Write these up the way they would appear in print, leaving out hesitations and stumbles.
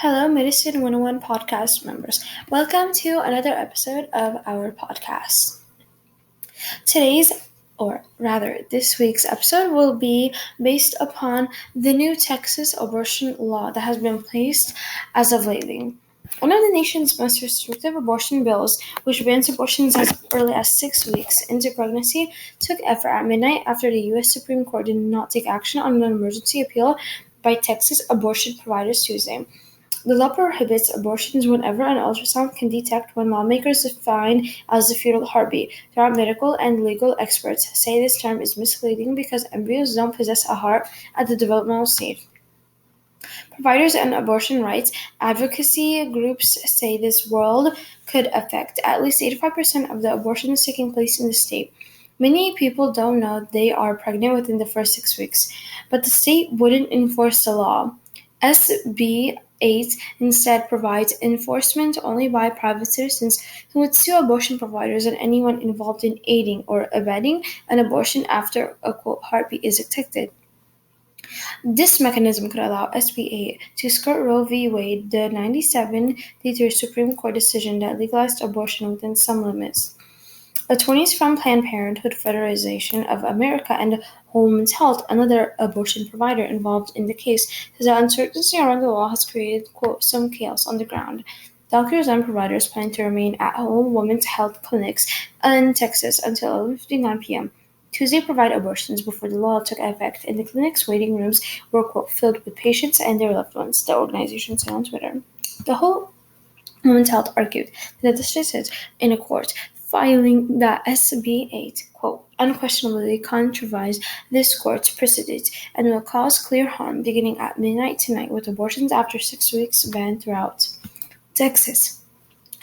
Hello, Medicine 101 podcast members. Welcome to another episode of our podcast. This week's episode will be based upon the new Texas abortion law that has been placed as of lately. One of the nation's most restrictive abortion bills, which bans abortions as early as 6 weeks into pregnancy, took effect at midnight after the U.S. Supreme Court did not take action on an emergency appeal by Texas abortion providers Tuesday. The law prohibits abortions whenever an ultrasound can detect what lawmakers define as a fetal heartbeat. Throughout medical and legal experts say this term is misleading because embryos don't possess a heart at the developmental stage. Providers and abortion rights advocacy groups say this rule could affect at least 85% of the abortions taking place in the state. Many people don't know they are pregnant within the first 6 weeks, but the state wouldn't enforce the law. SB 8 instead provides enforcement only by private citizens who would sue abortion providers and anyone involved in aiding or abetting an abortion after a quote heartbeat is detected. This mechanism could allow SB 8 to skirt Roe v. Wade, the 1973 Supreme Court decision that legalized abortion within some limits. Attorneys from Planned Parenthood Federation of America and Whole Woman's Health, another abortion provider involved in the case, says that uncertainty around the law has created, quote, some chaos on the ground. Doctors and providers plan to remain at Whole Woman's Health clinics in Texas until 11:59 p.m. Tuesday provide abortions before the law took effect, and the clinic's waiting rooms were, quote, filled with patients and their loved ones, the organization said on Twitter. The Whole Woman's Health argued that the district in a court filing that SB 8, quote, unquestionably contravenes this court's precedent and will cause clear harm beginning at midnight tonight with abortions after 6 weeks banned throughout Texas,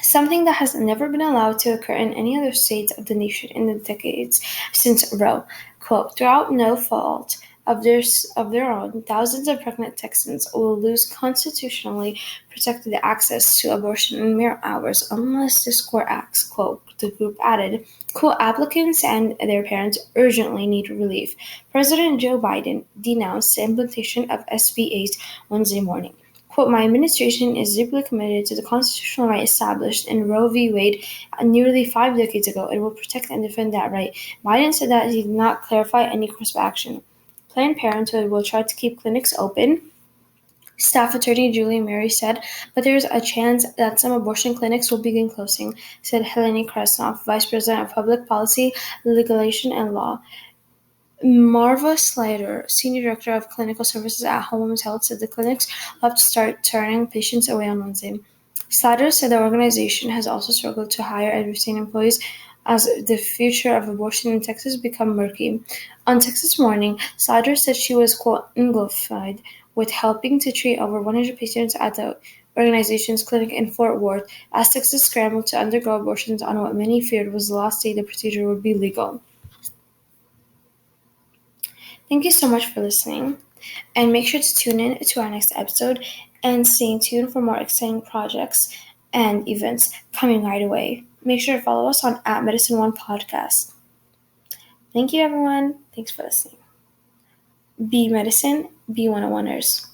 something that has never been allowed to occur in any other state of the nation in the decades since Roe. Quote, throughout no fault of their own, thousands of pregnant Texans will lose constitutionally protected access to abortion in mere hours unless this court acts, quote, the group added. Quote, applicants and their parents urgently need relief. President Joe Biden denounced the implementation of SB 8 Wednesday morning. Quote, my administration is deeply committed to the constitutional right established in Roe v. Wade nearly 5 decades ago and will protect and defend that right. Biden said that he did not clarify any course of action. Planned Parenthood will try to keep clinics open, staff attorney Julie Mary said, but there is a chance that some abortion clinics will begin closing, said Helene Krasnoff, Vice President of Public Policy, Legislation, and Law. Marva Slider, Senior Director of Clinical Services at Whole Woman's Health, said the clinics will have to start turning patients away on Wednesday. Slider said the organization has also struggled to hire and retain employees as the future of abortion in Texas become murky. On Texas Morning, Slider said she was, quote, engulfed with helping to treat over 100 patients at the organization's clinic in Fort Worth as Texas scrambled to undergo abortions on what many feared was the last day the procedure would be legal. Thank you so much for listening, and make sure to tune in to our next episode and stay tuned for more exciting projects and events coming right away. Make sure to follow us on @Medicine1 Podcast. Thank you, everyone. Thanks for listening. Be medicine, be 101ers.